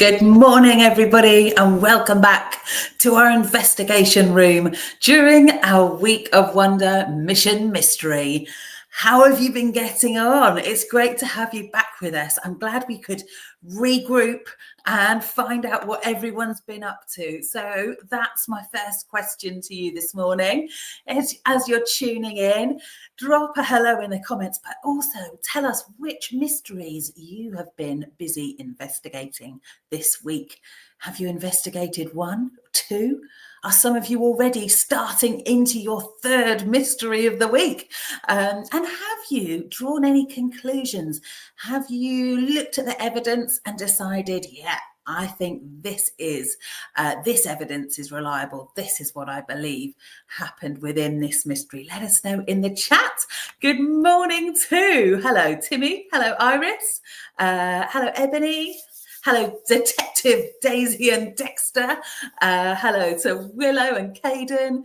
Good morning, everybody, and welcome back to our investigation room during our Week of Wonder Mission Mystery. How have you been getting on? It's great to have you back with us. I'm glad we could regroup and find out what everyone's been up to. So that's my first question to you this morning. As you're tuning in, drop a hello in the comments, but also tell us which mysteries you have been busy investigating this week. Have you investigated one, two? Are some of you already starting into your third mystery of the week? And have you drawn any conclusions? Have you looked at the evidence and decided, yeah, I think this evidence is reliable. This is what I believe happened within this mystery. Let us know in the chat. Good morning too. Hello, Timmy. Hello, Iris. Hello, Ebony. Hello, Detective Daisy and Dexter. Hello to Willow and Caden.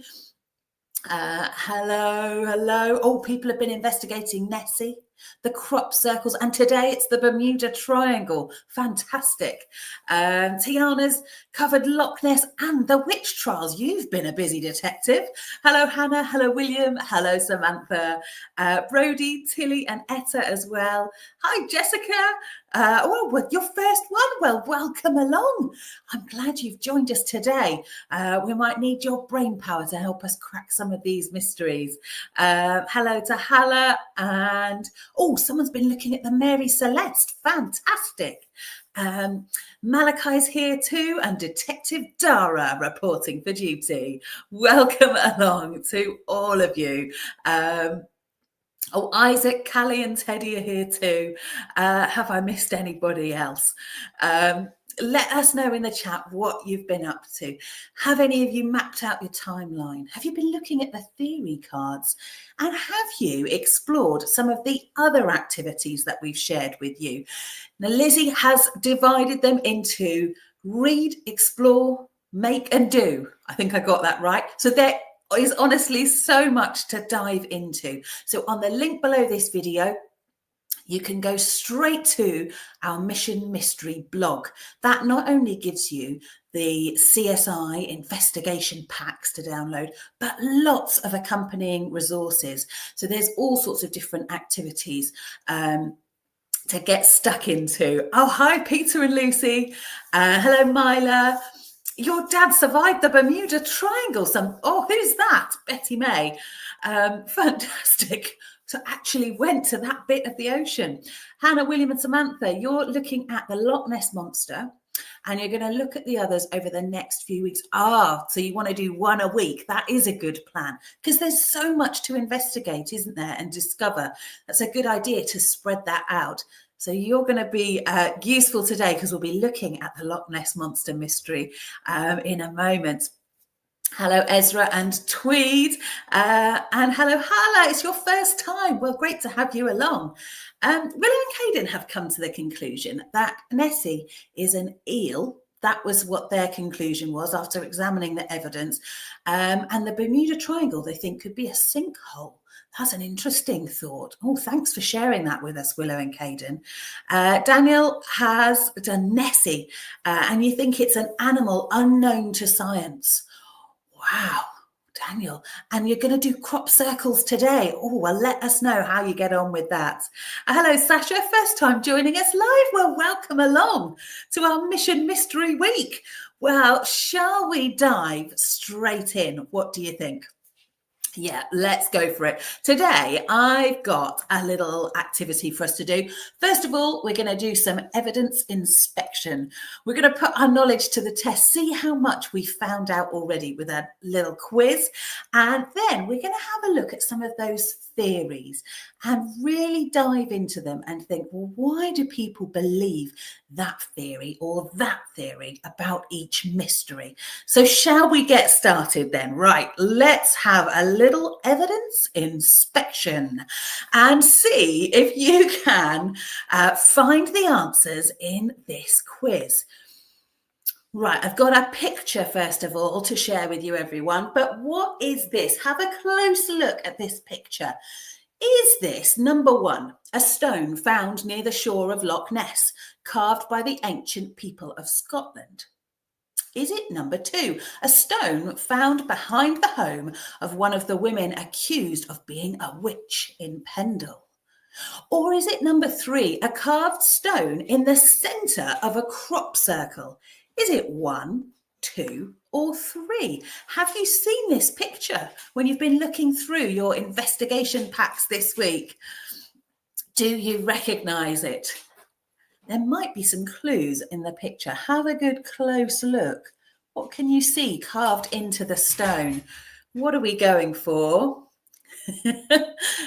Hello. Oh, people have been investigating Nessie, the crop circles, and today it's the Bermuda Triangle. Fantastic. Tiana's covered Loch Ness and the witch trials. You've been a busy detective. Hello, Hannah. Hello, William. Hello, Samantha. Brody, Tilly, and Etta as well. Hi, Jessica. Your first one. Well, welcome along. I'm glad you've joined us today. We might need your brain power to help us crack some of these mysteries. Hello to Hala, and someone's been looking at the Mary Celeste. Fantastic. Malachi's here too, and Detective Dara reporting for duty. Welcome along to all of you. Isaac, Callie and Teddy are here too. Have I missed anybody else? Let us know in the chat what you've been up to. Have any of you mapped out your timeline? Have you been looking at the theory cards? And have you explored some of the other activities that we've shared with you? Now, Lizzie has divided them into read, explore, make and do. I think I got that right. So there is honestly so much to dive into. So on the link below this video, you can go straight to our Mission Mystery blog. That not only gives you the CSI investigation packs to download, but lots of accompanying resources. So there's all sorts of different activities to get stuck into. Oh, hi, Peter and Lucy. Hello, Myla. Your dad survived the Bermuda Triangle. Who's that? Betty May. Fantastic. So actually went to that bit of the ocean. Hannah, William and Samantha, you're looking at the Loch Ness Monster and you're going to look at the others over the next few weeks. So you want to do one a week. That is a good plan because there's so much to investigate, isn't there, and discover. That's a good idea to spread that out. So you're going to be useful today because we'll be looking at the Loch Ness Monster mystery in a moment. Hello, Ezra and Tweed. And hello, Hala. It's your first time. Well, great to have you along. Willow and Caden have come to the conclusion that Nessie is an eel. That was what their conclusion was after examining the evidence. And the Bermuda Triangle, they think, could be a sinkhole. That's an interesting thought. Oh, thanks for sharing that with us, Willow and Caden. Daniel has done Nessie, and you think it's an animal unknown to science. Wow, Daniel. And you're going to do crop circles today. Oh, well, let us know how you get on with that. Hello, Sasha. First time joining us live. Well, welcome along to our Mission Mystery Week. Well, shall we dive straight in? What do you think? Yeah, let's go for it. Today, I've got a little activity for us to do. First of all, we're going to do some evidence inspection. We're going to put our knowledge to the test, see how much we found out already with a little quiz. And then we're going to have a look at some of those theories and really dive into them and think, well, why do people believe that theory or that theory about each mystery? So shall we get started then? Right, let's have a little evidence inspection and see if you can find the answers in this quiz. Right, I've got a picture first of all to share with you, everyone. But what is this? Have a close look at this picture. Is this, number one, a stone found near the shore of Loch Ness? carved by the ancient people of Scotland? Is it number 2, a stone found behind the home of one of the women accused of being a witch in Pendle? Or is it number 3, a carved stone in the centre of a crop circle? Is it 1, 2, or 3? Have you seen this picture when you've been looking through your investigation packs this week? Do you recognise it? There might be some clues in the picture. Have a good close look. What can you see carved into the stone? What are we going for?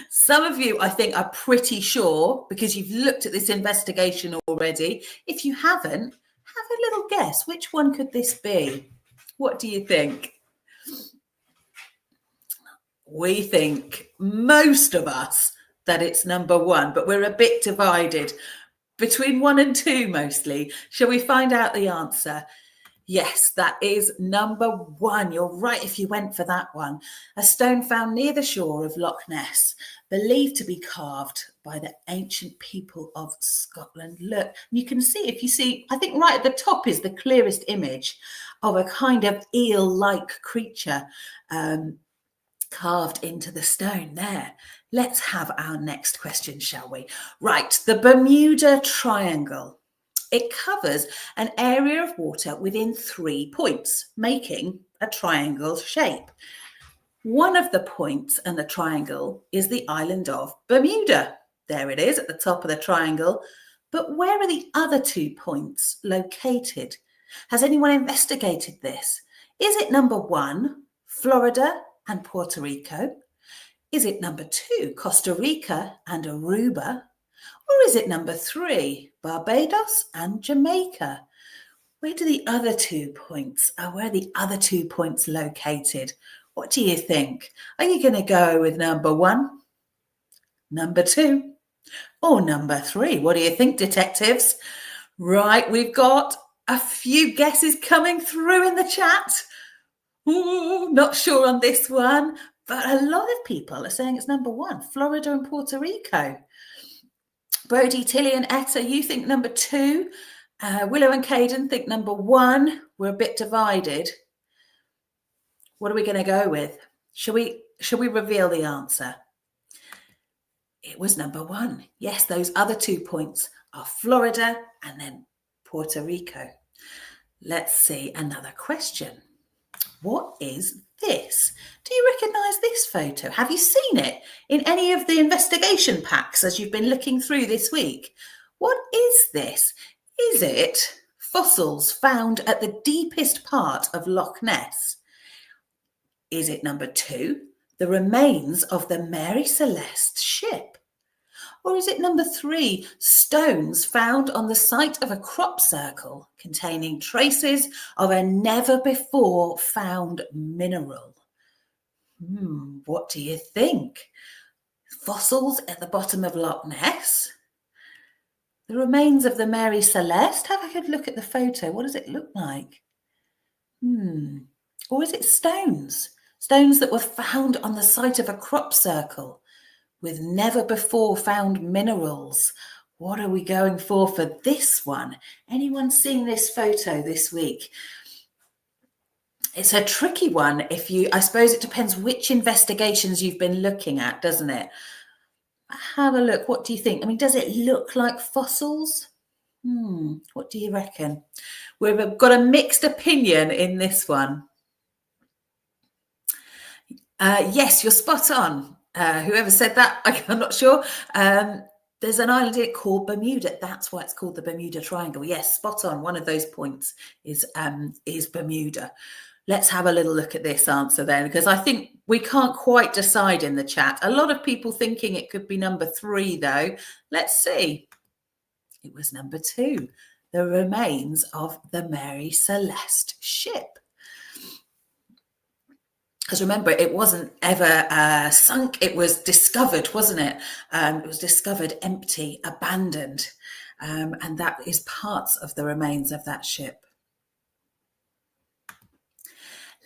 Some of you, I think, are pretty sure because you've looked at this investigation already. If you haven't, have a little guess. Which one could this be? What do you think? We think, most of us, that it's number 1, but we're a bit divided between 1 and 2 mostly. Shall we find out the answer? Yes, that is number 1. You're right if you went for that one. A stone found near the shore of Loch Ness, believed to be carved by the ancient people of Scotland. Look, you can see, if you see, I think right at the top is the clearest image of a kind of eel-like creature carved into the stone there. Let's have our next question, shall we? Right, the Bermuda Triangle. It covers an area of water within 3 points, making a triangle shape. One of the points in the triangle is the island of Bermuda. There it is at the top of the triangle. But where are the other 2 points located? Has anyone investigated this? Is it number 1, Florida and Puerto Rico? Is it number 2, Costa Rica and Aruba? Or is it number 3, Barbados and Jamaica? Where do the other 2 points, where are the other 2 points located? What do you think? Are you going to go with number 1, number 2, or number 3? What do you think, detectives? Right, we've got a few guesses coming through in the chat. Ooh, not sure on this one, but a lot of people are saying it's number 1, Florida and Puerto Rico. Brodie, Tilly and Etta, you think number 2. Willow and Caden think number 1. We're a bit divided. What are we going to go with? Shall we reveal the answer? It was number 1. Yes, those other 2 points are Florida and then Puerto Rico. Let's see another question. What is this? Do you recognise this photo? Have you seen it in any of the investigation packs as you've been looking through this week? What is this? Is it fossils found at the deepest part of Loch Ness? Is it number 2, the remains of the Mary Celeste ship? Or is it number 3, stones found on the site of a crop circle containing traces of a never before found mineral? What do you think? Fossils at the bottom of Loch Ness? The remains of the Mary Celeste? Have a good look at the photo. What does it look like? Or is it stones? Stones that were found on the site of a crop circle with never before found minerals. What are we going for this one? Anyone seen this photo this week? It's a tricky one. I suppose it depends which investigations you've been looking at, doesn't it? Have a look. What do you think? I mean, does it look like fossils? What do you reckon? We've got a mixed opinion in this one. Yes, you're spot on. Whoever said that, I'm not sure. There's an island here called Bermuda. That's why it's called the Bermuda Triangle. Yes, spot on. One of those points is Bermuda. Let's have a little look at this answer then, because I think we can't quite decide in the chat. A lot of people thinking it could be number 3, though. Let's see. It was number 2, the remains of the Mary Celeste ship. Because remember, it wasn't ever sunk. It was discovered, wasn't it? It was discovered empty, abandoned. And that is parts of the remains of that ship.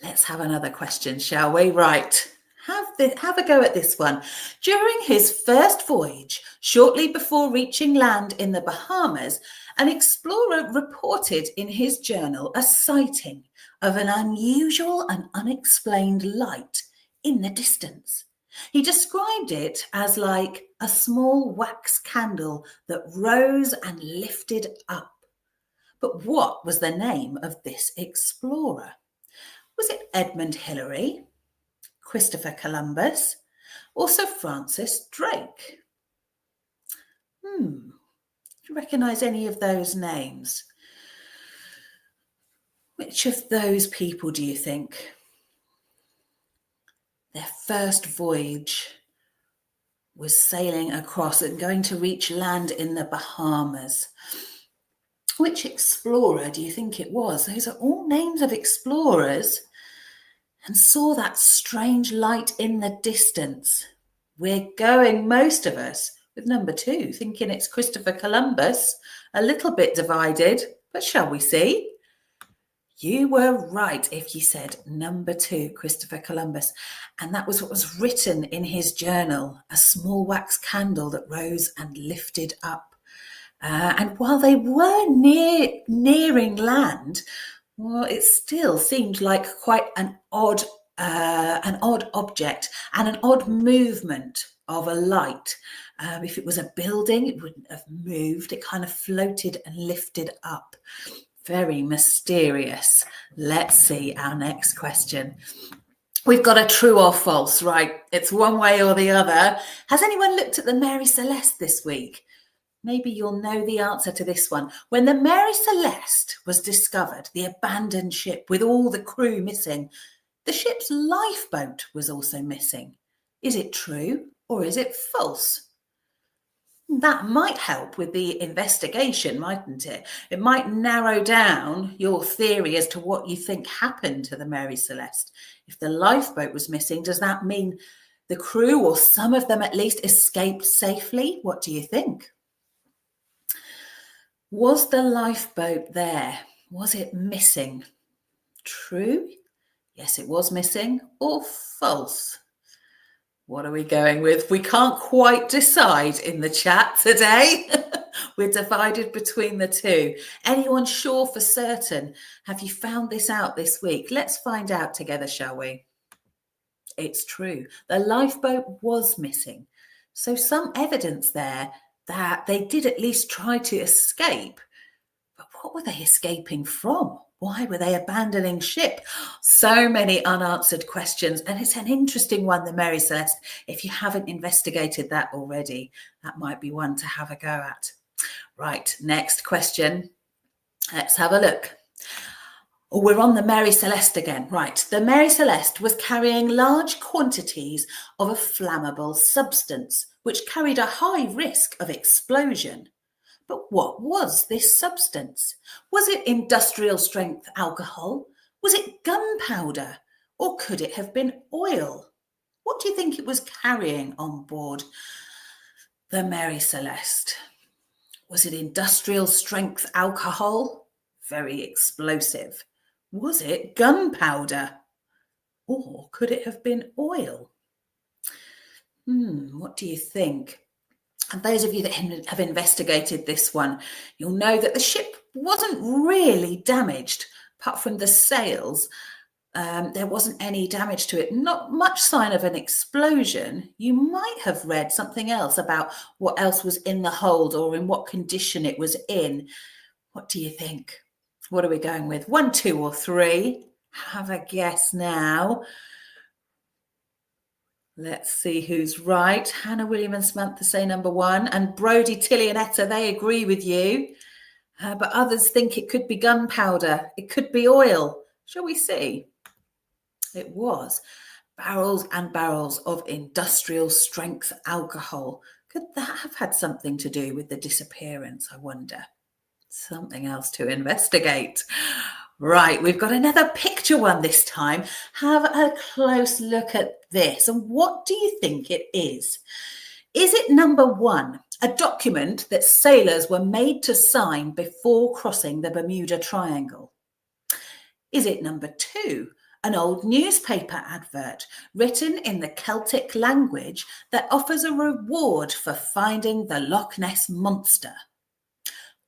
Let's have another question, shall we? Right. Have a go at this one. During his first voyage, shortly before reaching land in the Bahamas, an explorer reported in his journal a sighting of an unusual and unexplained light in the distance. He described it as like a small wax candle that rose and lifted up. But what was the name of this explorer? Was it Edmund Hillary, Christopher Columbus, or Sir Francis Drake? Do you recognise any of those names? Which of those people do you think? Their first voyage was sailing across and going to reach land in the Bahamas. Which explorer do you think it was? Those are all names of explorers. And saw that strange light in the distance. We're going, most of us, with number 2, thinking it's Christopher Columbus. A little bit divided, but shall we see? You were right if you said number 2, Christopher Columbus. And that was what was written in his journal, a small wax candle that rose and lifted up. And while they were nearing land, well, it still seemed like quite an odd object and an odd movement of a light. If it was a building, it wouldn't have moved. It kind of floated and lifted up. Very mysterious. Let's see our next question. We've got a true or false, right? It's one way or the other. Has anyone looked at the Mary Celeste this week? Maybe you'll know the answer to this one. When the Mary Celeste was discovered, the abandoned ship with all the crew missing, the ship's lifeboat was also missing. Is it true or is it false? That might help with the investigation, mightn't it? It might narrow down your theory as to what you think happened to the Mary Celeste. If the lifeboat was missing, does that mean the crew, or some of them at least, escaped safely? What do you think? Was the lifeboat there? Was it missing? True? Yes, it was missing. Or false? What are we going with? We can't quite decide in the chat today. We're divided between the two. Anyone sure for certain? Have you found this out this week? Let's find out together, shall we? It's true. The lifeboat was missing. So some evidence there that they did at least try to escape. But what were they escaping from? Why were they abandoning ship? So many unanswered questions. And it's an interesting one, the Mary Celeste. If you haven't investigated that already, that might be one to have a go at. Right, next question. Let's have a look. Oh, we're on the Mary Celeste again. Right, the Mary Celeste was carrying large quantities of a flammable substance, which carried a high risk of explosion. But what was this substance? Was it industrial strength alcohol? Was it gunpowder? Or could it have been oil? What do you think it was carrying on board the Mary Celeste? Was it industrial strength alcohol? Very explosive. Was it gunpowder? Or could it have been oil? What do you think? And those of you that have investigated this one, you'll know that the ship wasn't really damaged, apart from the sails. There wasn't any damage to it, not much sign of an explosion. You might have read something else about what else was in the hold or in what condition it was in. What do you think? What are we going with? 1, 2, or 3? Have a guess now. Let's see who's right. Hannah, William and Samantha say number 1. And Brodie, Tilly and Etta, they agree with you. But others think it could be gunpowder. It could be oil. Shall we see? It was barrels and barrels of industrial strength alcohol. Could that have had something to do with the disappearance, I wonder? Something else to investigate. Right, we've got another picture one this time. Have a close look at this. And what do you think it is? Is it number 1, a document that sailors were made to sign before crossing the Bermuda Triangle? Is it number 2, an old newspaper advert written in the Celtic language that offers a reward for finding the Loch Ness Monster?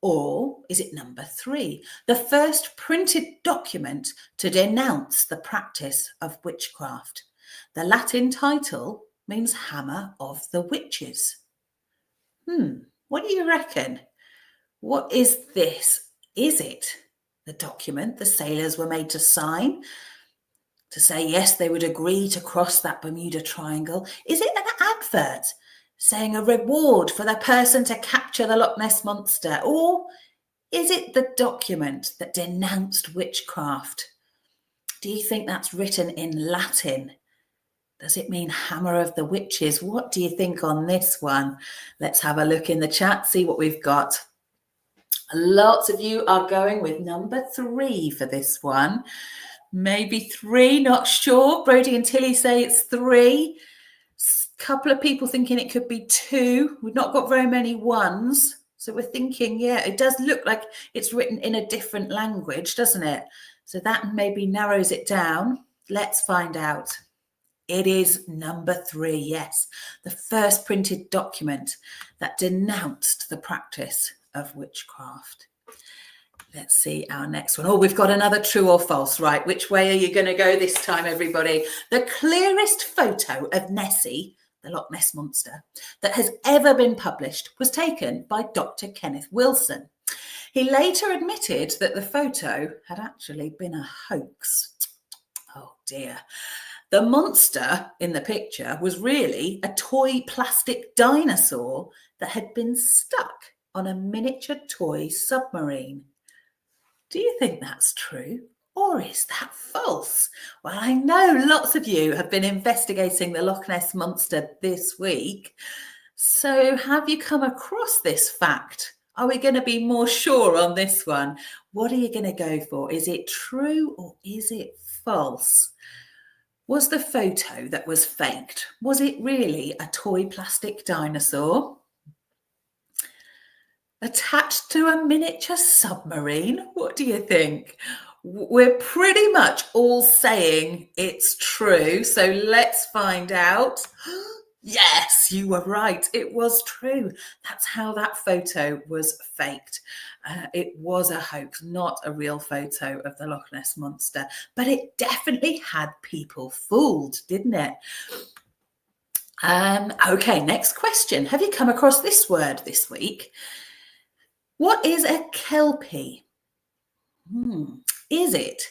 Or is it number 3, the first printed document to denounce the practice of witchcraft? The Latin title means Hammer of the Witches. What do you reckon? What is this? Is it the document the sailors were made to sign to say, yes, they would agree to cross that Bermuda Triangle? Is it an advert saying a reward for the person to capture the Loch Ness Monster? Or is it the document that denounced witchcraft? Do you think that's written in Latin? Does it mean Hammer of the Witches? What do you think on this one? Let's have a look in the chat, see what we've got. Lots of you are going with number 3 for this one. Maybe 3, not sure. Brodie and Tilly say it's 3. Couple of people thinking it could be 2. We've not got very many ones. So we're thinking, yeah, it does look like it's written in a different language, doesn't it? So that maybe narrows it down. Let's find out. It is number 3, yes. The first printed document that denounced the practice of witchcraft. Let's see our next one. Oh, we've got another true or false. Right, which way are you going to go this time, everybody? The clearest photo of Nessie, the Loch Ness Monster, that has ever been published was taken by Dr. Kenneth Wilson. He later admitted that the photo had actually been a hoax. Oh dear. The monster in the picture was really a toy plastic dinosaur that had been stuck on a miniature toy submarine. Do you think that's true? Or is that false? Well, I know lots of you have been investigating the Loch Ness Monster this week. So have you come across this fact? Are we going to be more sure on this one? What are you going to go for? Is it true or is it false? Was the photo that was faked, was it really a toy plastic dinosaur attached to a miniature submarine? What do you think? We're pretty much all saying it's true, so let's find out. Yes, you were right. It was true. That's how that photo was faked. It was a hoax, not a real photo of the Loch Ness Monster, but it definitely had people fooled, didn't it? Okay, next question. Have you come across this word this week? What is a kelpie? Is it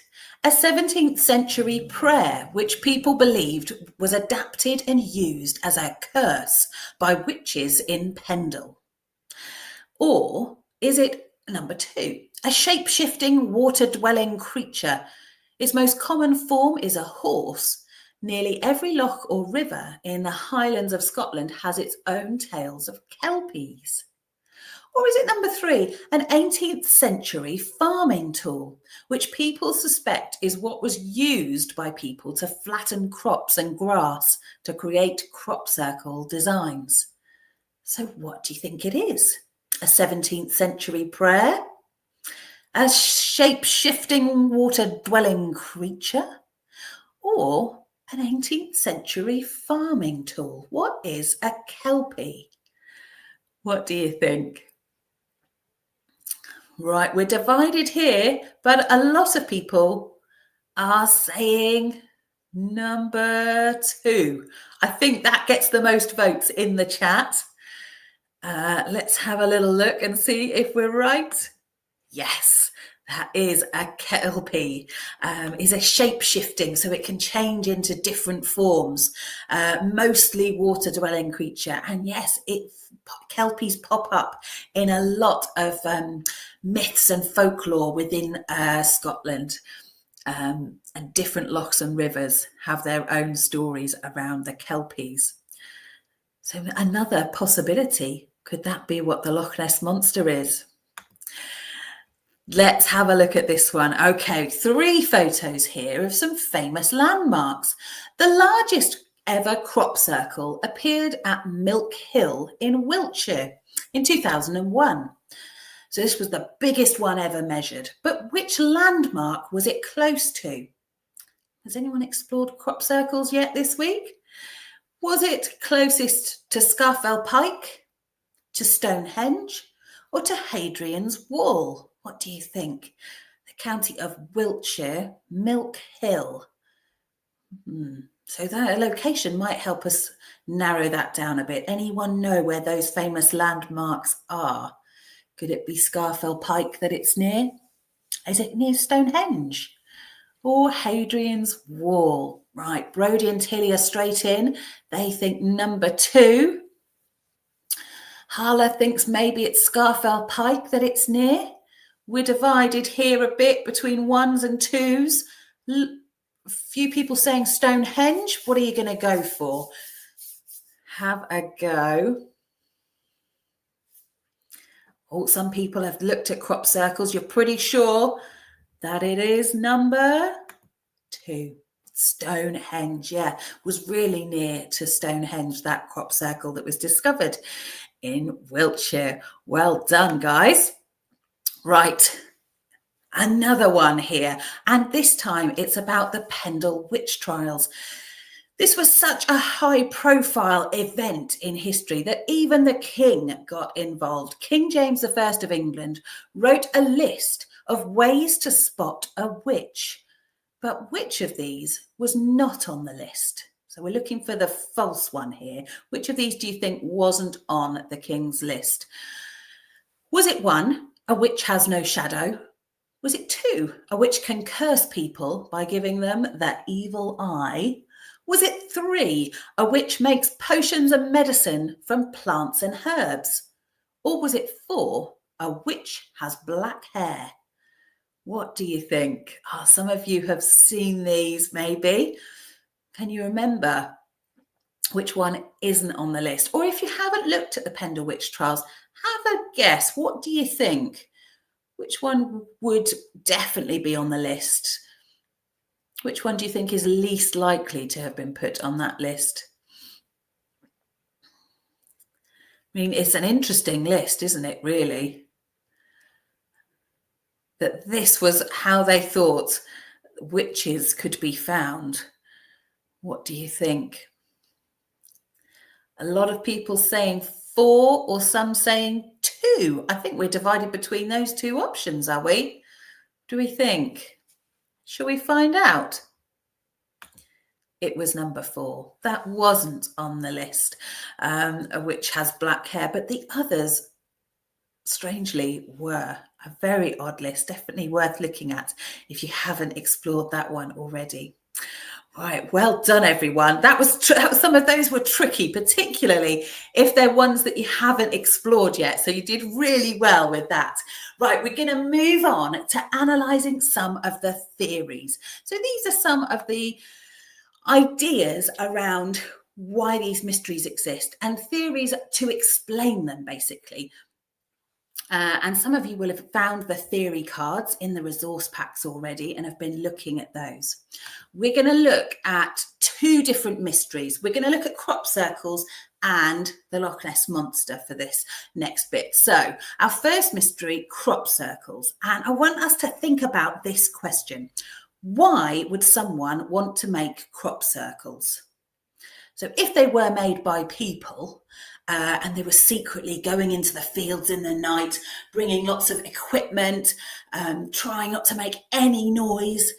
a 17th century prayer which people believed was adapted and used as a curse by witches in Pendle? Or is it number 2, a shape-shifting water-dwelling creature? Its most common form is a horse. Nearly every loch or river in the Highlands of Scotland has its own tales of kelpies. Or is it number 3, an 18th century farming tool, which people suspect is what was used by people to flatten crops and grass to create crop circle designs? So what do you think it is? A 17th century prayer? A shape-shifting water-dwelling creature? Or an 18th century farming tool? What is a kelpie? What do you think? Right, we're divided here, but a lot of people are saying number 2. I think that gets the most votes in the chat. Let's have a little look and see if we're right. Yes, that is a kelpie. Is a shape-shifting, so it can change into different forms, mostly water-dwelling creature. And yes, kelpies pop up in a lot of myths and folklore within Scotland. And different lochs and rivers have their own stories around the kelpies. So another possibility, could that be what the Loch Ness Monster is? Let's have a look at this one. Okay, 3 photos here of some famous landmarks. The largest ever crop circle appeared at Milk Hill in Wiltshire in 2001. So this was the biggest one ever measured. But which landmark was it close to? Has anyone explored crop circles yet this week? Was it closest to Scafell Pike, to Stonehenge, or to Hadrian's Wall? What do you think? The county of Wiltshire, Milk Hill. So that location might help us narrow that down a bit. Anyone know where those famous landmarks are? Could it be Scafell Pike that it's near? Is it near Stonehenge? Or Hadrian's Wall? Right, Brodie and Tilly are straight in. They think number 2. Hala thinks maybe it's Scafell Pike that it's near. We're divided here a bit between 1s and 2s. A few people saying Stonehenge. What are you going to go for? Have a go. Oh, some people have looked at crop circles. You're pretty sure that it is number 2. Stonehenge, yeah, was really near to Stonehenge, that crop circle that was discovered in Wiltshire. Well done, guys. Right, another one here, and this time it's about the Pendle witch trials. This was such a high-profile event in history that even the king got involved. King James I of England wrote a list of ways to spot a witch. But which of these was not on the list? So we're looking for the false one here. Which of these do you think wasn't on the king's list? Was it 1, a witch has no shadow? Was it 2, a witch can curse people by giving them the evil eye? Was it 3, a witch makes potions and medicine from plants and herbs? Or was it 4, a witch has black hair? What do you think? Some of you have seen these maybe. Can you remember which one isn't on the list? Or if you haven't looked at the Pendle witch trials, have a guess. What do you think? Which one would definitely be on the list? Which one do you think is least likely to have been put on that list? I mean, it's an interesting list, isn't it, really? That this was how they thought witches could be found. What do you think? A lot of people saying 4 or some saying 2. I think we're divided between those 2 options, are we? Do we think? Shall we find out? It was number 4. That wasn't on the list, a witch has black hair, but the others, strangely, were. A very odd list, definitely worth looking at if you haven't explored that one already. Right, well done, everyone. That was some of those were tricky, particularly if they're ones that you haven't explored yet. So you did really well with that. Right, we're going to move on to analysing some of the theories. So these are some of the ideas around why these mysteries exist and theories to explain them, basically. And some of you will have found the theory cards in the resource packs already and have been looking at those. We're going to look at 2 different mysteries. We're going to look at crop circles and the Loch Ness Monster for this next bit. So our first mystery, crop circles. And I want us to think about this question. Why would someone want to make crop circles? So if they were made by people, and they were secretly going into the fields in the night, bringing lots of equipment, trying not to make any noise,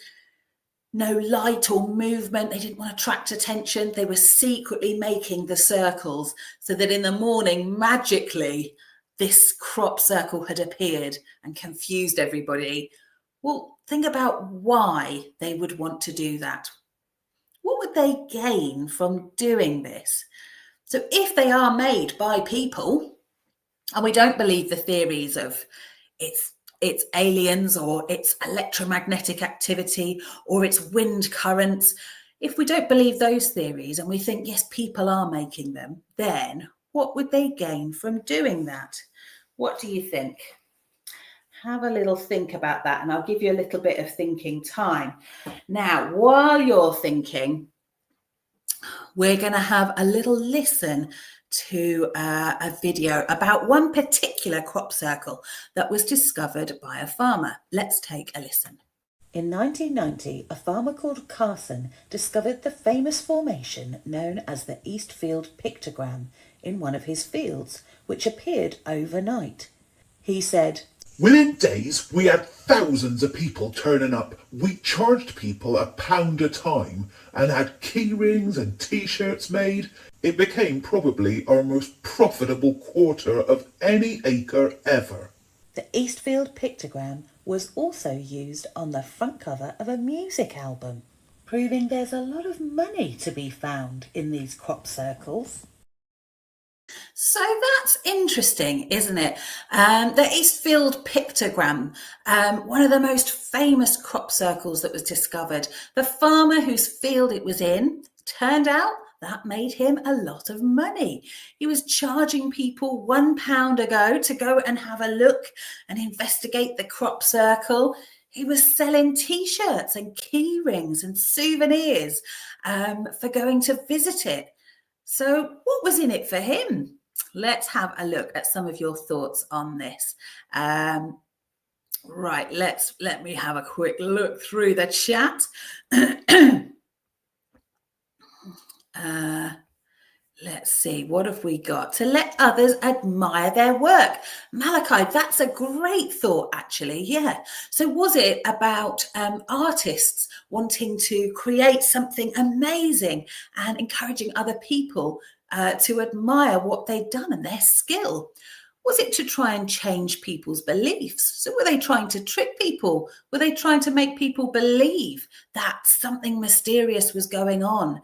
no light or movement. They didn't want to attract attention. They were secretly making the circles so that in the morning, magically, this crop circle had appeared and confused everybody. Well, think about why they would want to do that. What would they gain from doing this? So if they are made by people, and we don't believe the theories of it's aliens or it's electromagnetic activity or it's wind currents, if we don't believe those theories and we think, yes, people are making them, then what would they gain from doing that? What do you think? Have a little think about that, and I'll give you a little bit of thinking time. Now, while you're thinking, we're going to have a little listen to a video about one particular crop circle that was discovered by a farmer. Let's take a listen. In 1990, a farmer called Carson discovered the famous formation known as the Eastfield pictogram in one of his fields, which appeared overnight. He said, "Within days, we had thousands of people turning up. We charged people £1 a time and had key rings and t-shirts made. It became probably our most profitable quarter of any acre ever." The Eastfield pictogram was also used on the front cover of a music album, proving there's a lot of money to be found in these crop circles. So that's interesting, isn't it? The Eastfield pictogram, one of the most famous crop circles that was discovered. The farmer whose field it was in, turned out that made him a lot of money. He was charging people £1 a go to go and have a look and investigate the crop circle. He was selling T-shirts and key rings and souvenirs for going to visit it. So what was in it for him? Let's have a look at some of your thoughts on this. Right, let me have a quick look through the chat. Let's see, what have we got? To let others admire their work. Malachi, that's a great thought, actually. Yeah. So was it about artists wanting to create something amazing and encouraging other people to admire what they'd done and their skill? Was it to try and change people's beliefs? So were they trying to trick people? Were they trying to make people believe that something mysterious was going on?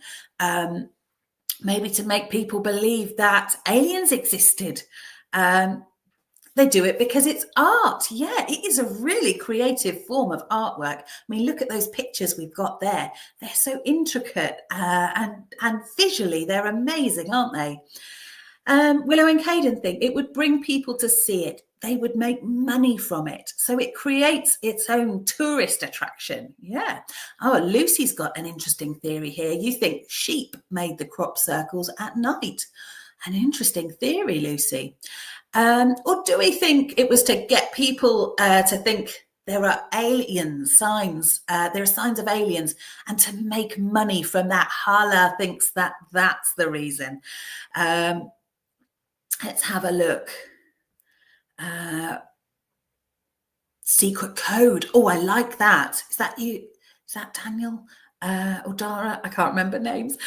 Maybe to make people believe that aliens existed. They do it because it's art. Yeah, it is a really creative form of artwork. I mean, look at those pictures we've got there. They're so intricate and visually they're amazing, aren't they? Willow and Caden think it would bring people to see it. They would make money from it. So it creates its own tourist attraction. Yeah. Oh, Lucy's got an interesting theory here. You think sheep made the crop circles at night. An interesting theory, Lucy. Or do we think it was to get people to think there are alien signs, there are signs of aliens, and to make money from that? Hala thinks that that's the reason. Let's have a look. Secret code. Oh, I like that. Is that you? Is that Daniel? Or Dara? I can't remember names.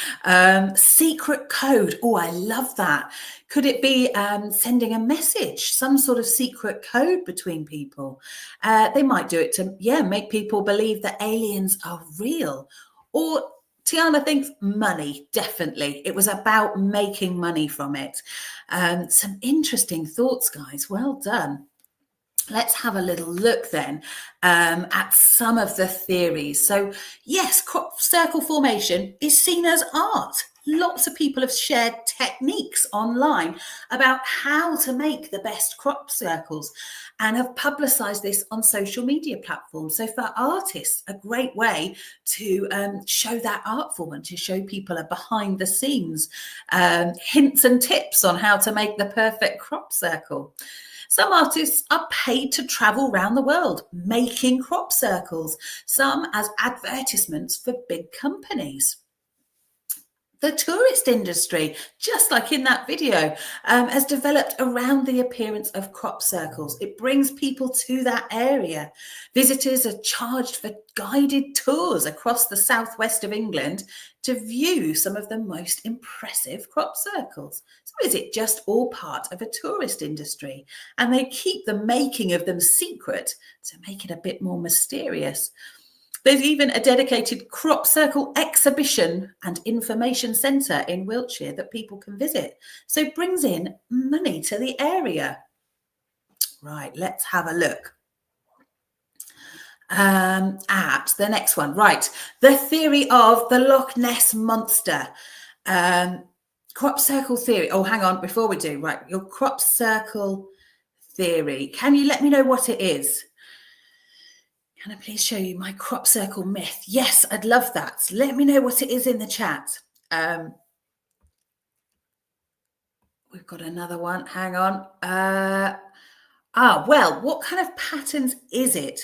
Secret code. Oh, I love that. Could it be sending a message, some sort of secret code between people? They might do it to, make people believe that aliens are real. Or Tiana thinks money, definitely. It was about making money from it. Some interesting thoughts, guys. Well done. Let's have a little look then at some of the theories. So yes, crop circle formation is seen as art. Lots of people have shared techniques online about how to make the best crop circles and have publicized this on social media platforms. So for artists, a great way to show that art form and to show people a behind the scenes hints and tips on how to make the perfect crop circle. Some artists are paid to travel around the world making crop circles, some as advertisements for big companies. The tourist industry, just like in that video, has developed around the appearance of crop circles. It brings people to that area. Visitors are charged for guided tours across the southwest of England to view some of the most impressive crop circles. So is it just all part of a tourist industry? And they keep the making of them secret to make it a bit more mysterious. There's even a dedicated crop circle exhibition and information centre in Wiltshire that people can visit. So it brings in money to the area. Right, let's have a look at the next one. Right, the theory of the Loch Ness Monster. Crop circle theory. Oh, hang on, before we do, right, your crop circle theory. Can you let me know what it is? Can I please show you my crop circle myth? Yes, I'd love that. Let me know what it is in the chat. We've got another one. Hang on. Well, what kind of patterns is it?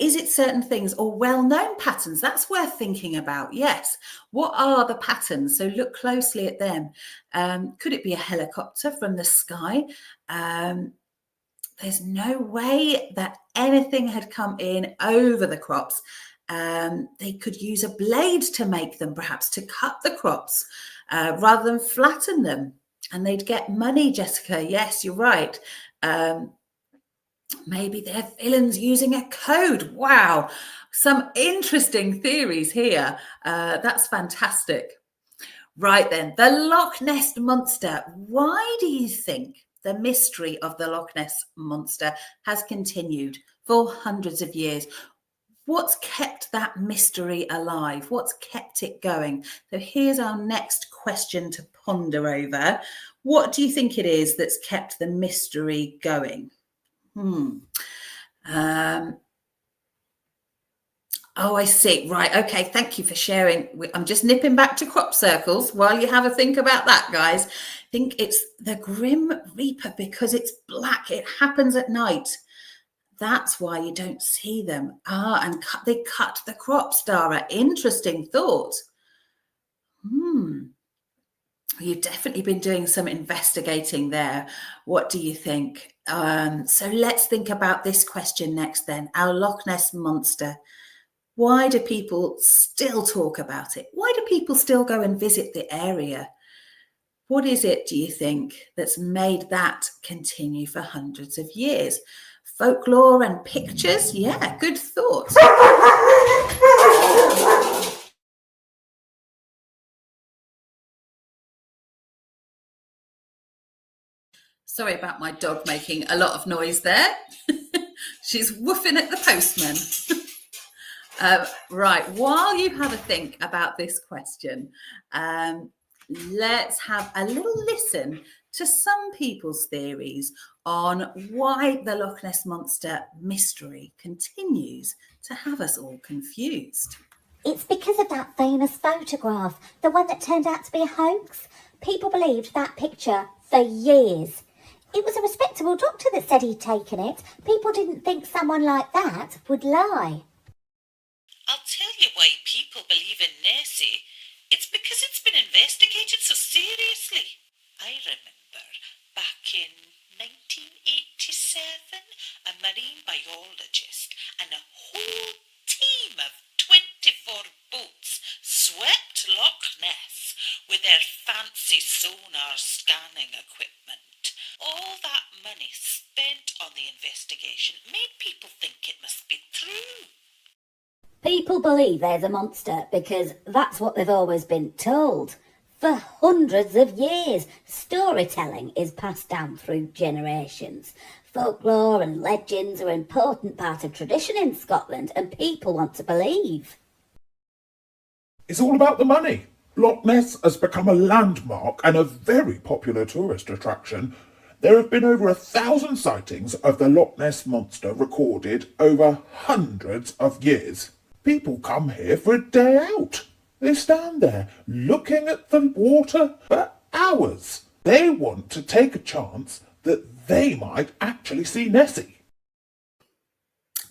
Is it certain things or well-known patterns? That's worth thinking about. Yes. What are the patterns? So look closely at them. Could it be a helicopter from the sky? There's no way that anything had come in over the crops. They could use a blade to make them, perhaps to cut the crops rather than flatten them. And they'd get money, Jessica. Yes, you're right. Maybe they're villains using a code. Wow, some interesting theories here. That's fantastic. Right then, the Loch Ness Monster. Why do you think the mystery of the Loch Ness Monster has continued for hundreds of years? What's kept that mystery alive? What's kept it going? So here's our next question to ponder over. What do you think it is that's kept the mystery going? Oh, I see. Right. Okay. Thank you for sharing. I'm just nipping back to crop circles while you have a think about that, guys. I think it's the Grim Reaper because it's black. It happens at night. That's why you don't see them. And they cut the crops, Dara. Interesting thought. You've definitely been doing some investigating there. What do you think? So let's think about this question next then. Our Loch Ness Monster. Why do people still talk about it? Why do people still go and visit the area? What is it, do you think, that's made that continue for hundreds of years? Folklore and pictures? Yeah, good thought. Sorry about my dog making a lot of noise there. She's woofing at the postman. Right, while you have a think about this question, let's have a little listen to some people's theories on why the Loch Ness Monster mystery continues to have us all confused. It's because of that famous photograph, the one that turned out to be a hoax. People believed that picture for years. It was a respectable doctor that said he'd taken it. People didn't think someone like that would lie. I'll tell you why people believe in Nessie. It's because it's been investigated so seriously. I remember back in 1987, a marine biologist and a whole team of 24 boats swept Loch Ness with their fancy sonar scanning equipment. All that money spent on the investigation made people think it must be true. People believe there's a monster because that's what they've always been told. For hundreds of years, storytelling is passed down through generations. Folklore and legends are an important part of tradition in Scotland, and people want to believe. It's all about the money. Loch Ness has become a landmark and a very popular tourist attraction. There have been over 1,000 sightings of the Loch Ness Monster recorded over hundreds of years. People come here for a day out. They stand there looking at the water for hours. They want to take a chance that they might actually see Nessie.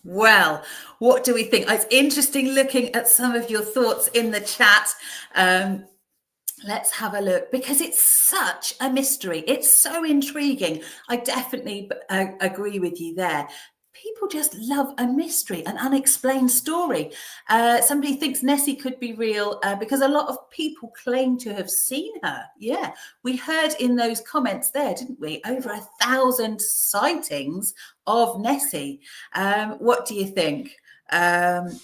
Well, what do we think? It's interesting looking at some of your thoughts in the chat. Let's have a look because it's such a mystery. It's so intriguing. I definitely agree with you there. People just love a mystery, an unexplained story. Somebody thinks Nessie could be real because a lot of people claim to have seen her. Yeah, we heard in those comments there, didn't we? Over 1,000 sightings of Nessie. What do you think? The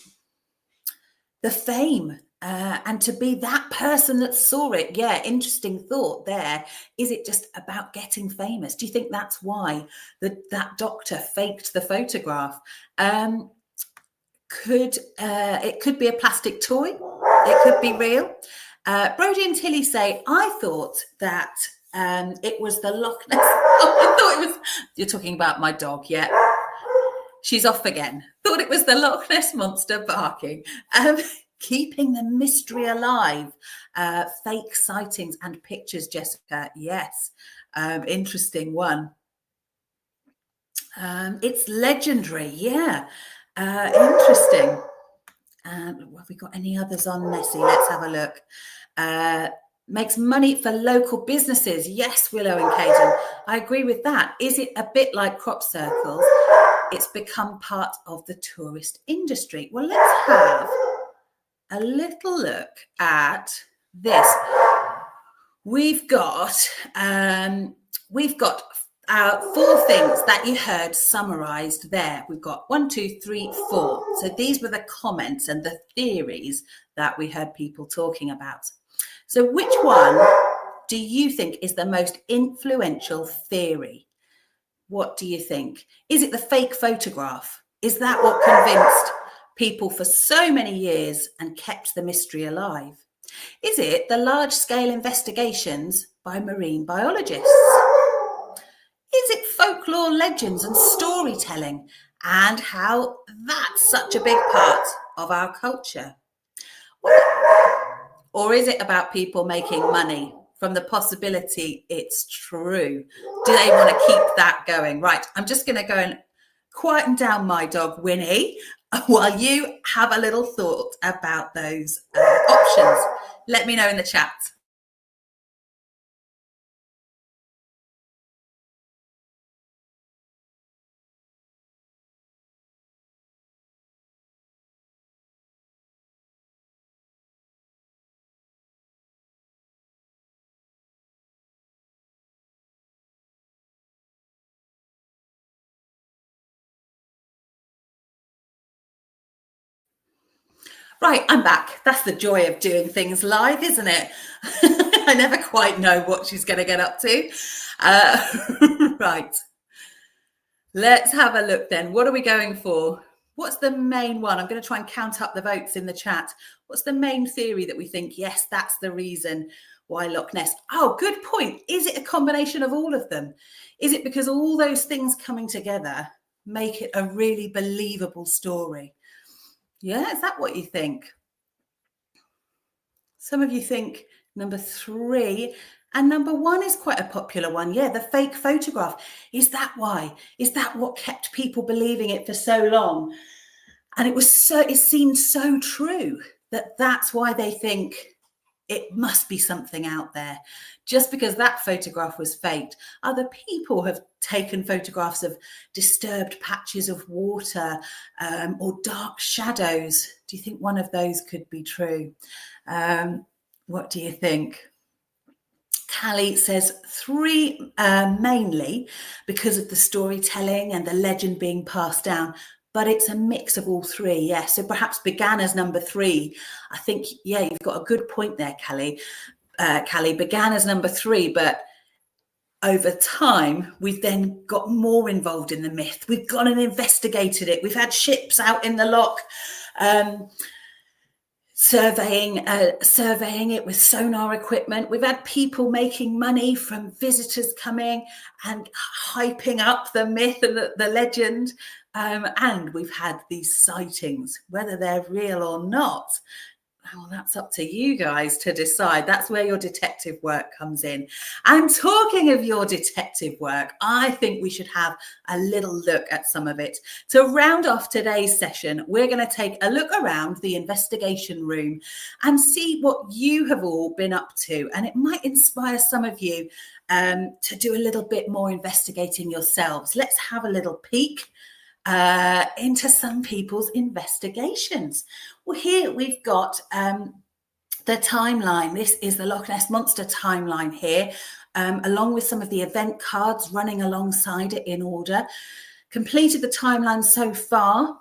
fame. And to be that person that saw it, yeah, interesting thought there. Is it just about getting famous? Do you think that's why that doctor faked the photograph? It could be a plastic toy. It could be real. Brody and Tilly say, I thought that it was the Loch Ness. I thought it was. You're talking about my dog, yeah. She's off again. Thought it was the Loch Ness Monster barking. Keeping the mystery alive. Fake sightings and pictures, Jessica. Yes. Interesting one. It's legendary, yeah. Interesting. Have we got any others on Nessie? Let's have a look. Makes money for local businesses. Yes, Willow and Caden. I agree with that. Is it a bit like crop circles? It's become part of the tourist industry. Well, let's have a little look at this. We've got 4 things that you heard summarized there. We've got 1, 2, 3, 4. So these were the comments and the theories that we heard people talking about. So which one do you think is the most influential theory? What do you think? Is it the fake photograph? Is that what convinced people for so many years and kept the mystery alive? Is it the large-scale investigations by marine biologists? Is it folklore legends and storytelling and how that's such a big part of our culture? Or is it about people making money from the possibility it's true? Do they want to keep that going? Right, I'm just going to go and quieten down my dog, Winnie, while you have a little thought about those options. Let me know in the chat. Right, I'm back. That's the joy of doing things live, isn't it? I never quite know what she's going to get up to. Right. Let's have a look then. What are we going for? What's the main one? I'm going to try and count up the votes in the chat. What's the main theory that we think, yes, that's the reason why Loch Ness? Oh, good point. Is it a combination of all of them? Is it because all those things coming together make it a really believable story? Yeah, is that what you think? Some of you think number 3, and number 1 is quite a popular one. Yeah, the fake photograph. Is that why? Is that what kept people believing it for so long? And it seemed so true that that's why they think it must be something out there. Just because that photograph was faked, other people have taken photographs of disturbed patches of water or dark shadows. Do you think one of those could be true? What do you think? Callie says 3 mainly because of the storytelling and the legend being passed down. But it's a mix of all 3, yeah. So perhaps began as number 3. I think, yeah, you've got a good point there, Callie. Callie began as number 3, but over time, we've then got more involved in the myth. We've gone and investigated it. We've had ships out in the loch, surveying it with sonar equipment. We've had people making money from visitors coming and hyping up the myth and the legend. And we've had these sightings, whether they're real or not. Well, that's up to you guys to decide. That's where your detective work comes in. And talking of your detective work, I think we should have a little look at some of it. To round off today's session, we're going to take a look around the investigation room and see what you have all been up to. And it might inspire some of you to do a little bit more investigating yourselves. Let's have a little peek into some people's investigations. Well, here we've got the timeline. This is the Loch Ness Monster timeline here, along with some of the event cards running alongside it in order. Completed the timeline so far.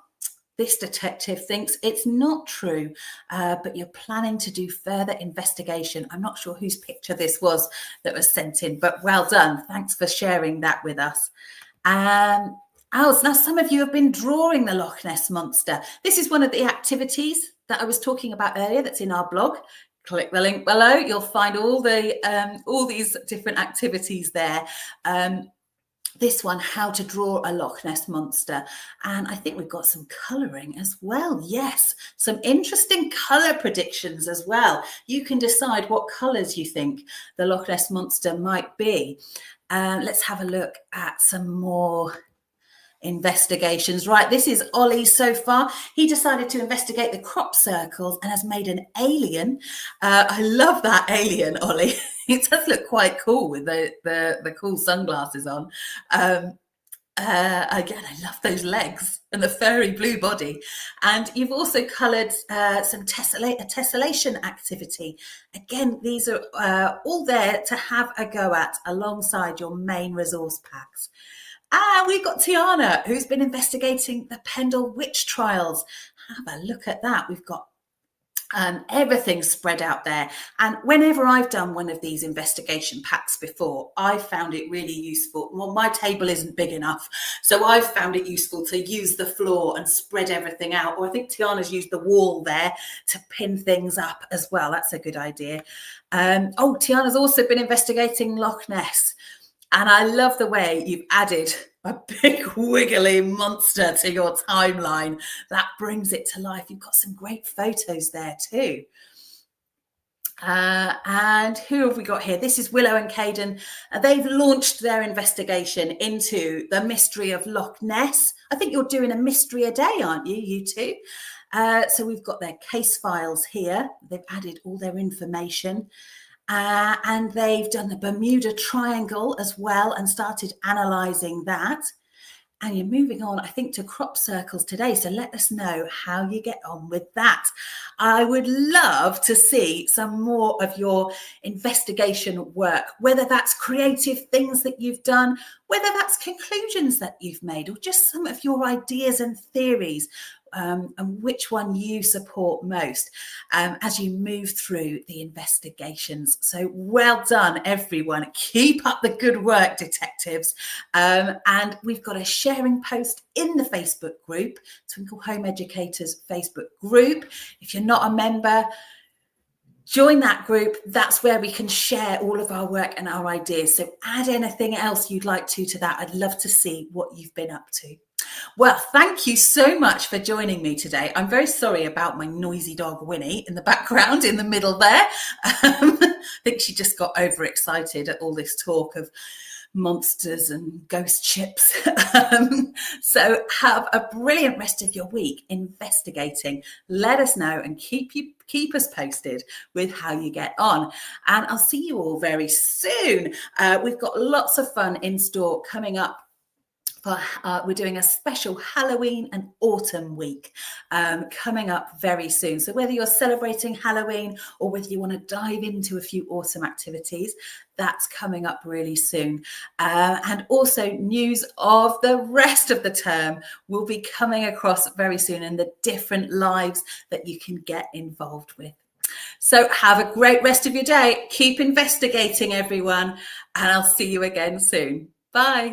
This detective thinks it's not true, but you're planning to do further investigation. I'm not sure whose picture this was that was sent in, but well done. Thanks for sharing that with us. Now some of you have been drawing the Loch Ness Monster. This is one of the activities that I was talking about earlier that's in our blog. Click the link below. You'll find all these different activities there. This one, how to draw a Loch Ness Monster. And I think we've got some colouring as well. Yes, some interesting colour predictions as well. You can decide what colours you think the Loch Ness Monster might be. Let's have a look at some more investigations. Right, this is Ollie so far. He decided to investigate the crop circles and has made an alien. I love that alien, Ollie. It does look quite cool with the cool sunglasses on. Again, I love those legs and the furry blue body. And you've also coloured some tessellation activity. Again, these are all there to have a go at alongside your main resource packs. We've got Tiana, who's been investigating the Pendle witch trials. Have a look at that. We've got everything spread out there. And whenever I've done one of these investigation packs before, I've found it really useful. Well, my table isn't big enough, so I've found it useful to use the floor and spread everything out. Or I think Tiana's used the wall there to pin things up as well. That's a good idea. Tiana's also been investigating Loch Ness. And I love the way you've added a big wiggly monster to your timeline. That brings it to life. You've got some great photos there too. And who have we got here? This is Willow and Caden. They've launched their investigation into the mystery of Loch Ness. I think you're doing a mystery a day, aren't you, you two? So we've got their case files here. They've added all their information. And they've done the Bermuda Triangle as well and started analysing that. And you're moving on, I think, to crop circles today. So let us know how you get on with that. I would love to see some more of your investigation work, whether that's creative things that you've done, whether that's conclusions that you've made, or just some of your ideas and theories. And which one you support most as you move through the investigations. So well done, everyone. Keep up the good work, detectives. And we've got a sharing post in the Facebook group, Twinkle Home Educators Facebook group. If you're not a member, join that group. That's where we can share all of our work and our ideas. So add anything else you'd like to that. I'd love to see what you've been up to. Well, thank you so much for joining me today. I'm very sorry about my noisy dog Winnie in the background in the middle there. I think she just got overexcited at all this talk of monsters and ghost ships. So have a brilliant rest of your week investigating. Let us know and keep us posted with how you get on. And I'll see you all very soon. We've got lots of fun in store coming up. We're doing a special Halloween and autumn week coming up very soon. So whether you're celebrating Halloween or whether you want to dive into a few autumn activities, that's coming up really soon. And also news of the rest of the term will be coming across very soon and the different lives that you can get involved with. So have a great rest of your day. Keep investigating, everyone, and I'll see you again soon. Bye.